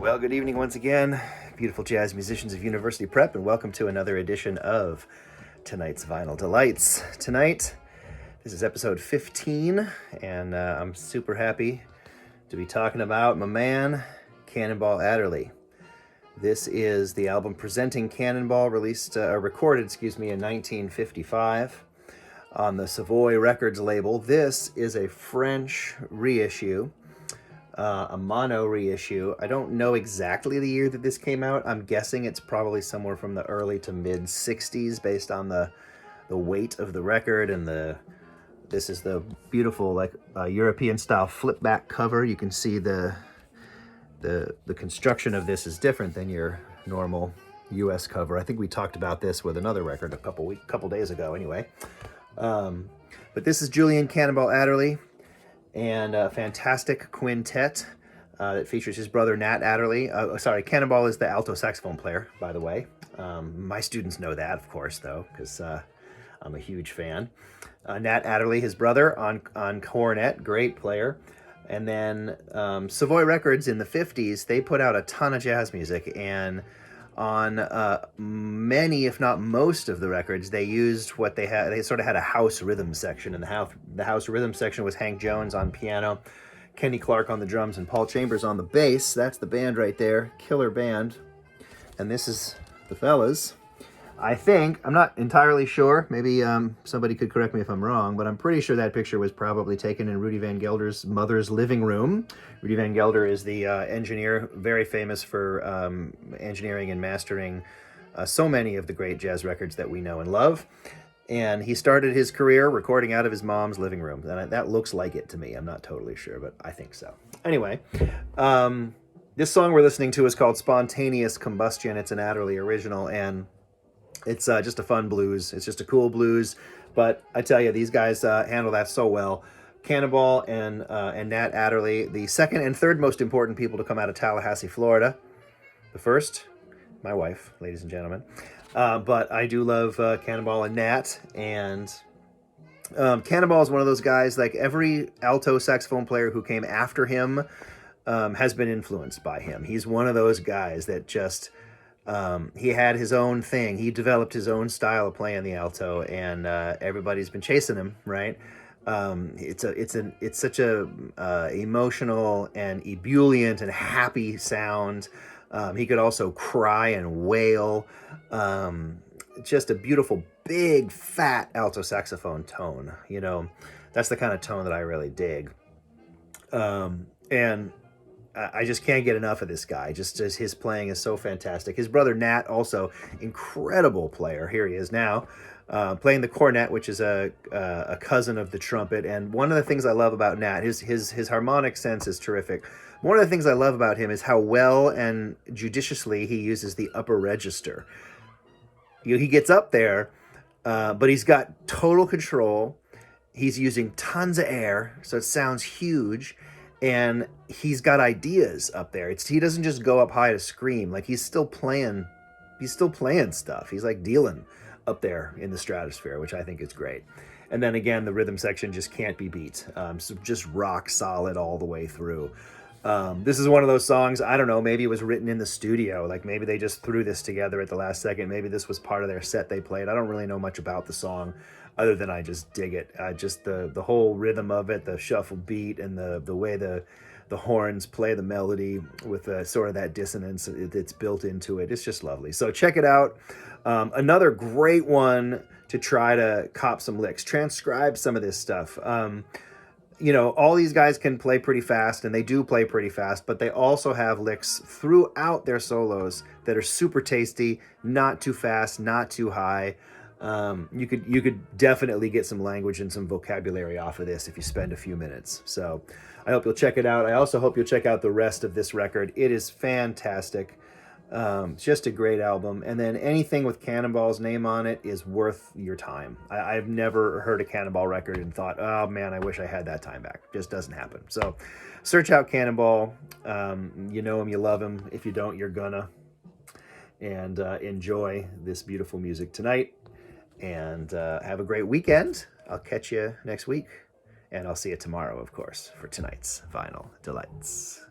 Well, good evening once again, beautiful jazz musicians of University Prep, and welcome to another edition of tonight's Vinyl Delights. Tonight, this is episode 15, and I'm super happy to be talking about my man, Cannonball Adderley. This is the album presenting Cannonball, recorded in 1955 on the Savoy Records label. This is a French reissue. A mono reissue. I don't know exactly the year that this came out. I'm guessing it's probably somewhere from the early to mid 60s based on the weight of the record, and this is the beautiful European style flip back cover. You can see the construction of this is different than your normal US cover. I think we talked about this with another record a couple days ago anyway. But this is Julian Cannonball Adderley and a fantastic quintet that features his brother Nat Adderley. Cannonball is the alto saxophone player, by the way. My students know that, of course, though, because I'm a huge fan. Nat Adderley, his brother, on cornet, great player. And then Savoy Records in the 50s, they put out a ton of jazz music, and on many, if not most of the records, they used what they had. They sort of had a house rhythm section, and the house rhythm section was Hank Jones on piano, Kenny Clark on the drums, and Paul Chambers on the bass. That's the band right there, killer band. And this is the fellas. I think, I'm not entirely sure, maybe somebody could correct me if I'm wrong, but I'm pretty sure that picture was probably taken in Rudy Van Gelder's mother's living room. Rudy Van Gelder is the engineer, very famous for engineering and mastering so many of the great jazz records that we know and love. And he started his career recording out of his mom's living room. And that looks like it to me. I'm not totally sure, but I think so. Anyway, this song we're listening to is called Spontaneous Combustion. It's an Adderley original, and it's just a fun blues. It's just a cool blues. But I tell you, these guys handle that so well. Cannonball and Nat Adderley, the second and third most important people to come out of Tallahassee, Florida. The first, my wife, ladies and gentlemen. But I do love Cannonball and Nat. And Cannonball is one of those guys, like every alto saxophone player who came after him has been influenced by him. He's one of those guys that just... he had his own thing. He developed his own style of playing the alto, and everybody's been chasing him, right? It's such a emotional and ebullient and happy sound. He could also cry and wail. Just a beautiful, big, fat alto saxophone tone. You know, that's the kind of tone that I really dig. And I just can't get enough of this guy. Just his playing is so fantastic. His brother Nat, also incredible player. Here he is now, playing the cornet, which is a cousin of the trumpet. And one of the things I love about Nat, his harmonic sense is terrific. One of the things I love about him is how well and judiciously he uses the upper register. He gets up there, but he's got total control. He's using tons of air, so it sounds huge. And he's got ideas up there. He doesn't just go up high to scream. Like, he's still playing stuff. He's like dealing up there in the stratosphere, which I think is great. And then again, the rhythm section just can't be beat. So just rock solid all the way through. This is one of those songs, I don't know, maybe it was written in the studio. Like, maybe they just threw this together at the last second. Maybe this was part of their set they played. I don't really know much about the song, other than I just dig it. Just the whole rhythm of it, the shuffle beat, and the way the horns play the melody with sort of that dissonance that's built into it. It's just lovely. So check it out. Another great one to try to cop some licks. Transcribe some of this stuff. All these guys can play pretty fast, and they do play pretty fast, but they also have licks throughout their solos that are super tasty, not too fast, not too high. You could definitely get some language and some vocabulary off of this if you spend a few minutes. So I hope you'll check it out. I also hope you'll check out the rest of this record. It is fantastic. Just a great album. And then anything with Cannonball's name on it is worth your time. I've never heard a Cannonball record and thought, oh man, I wish I had that time back. Just doesn't happen. So search out Cannonball. You know him, you love him. If you don't, you're gonna. And enjoy this beautiful music tonight. And have a great weekend. I'll catch you next week. And I'll see you tomorrow, of course, for tonight's Vinyl Delights.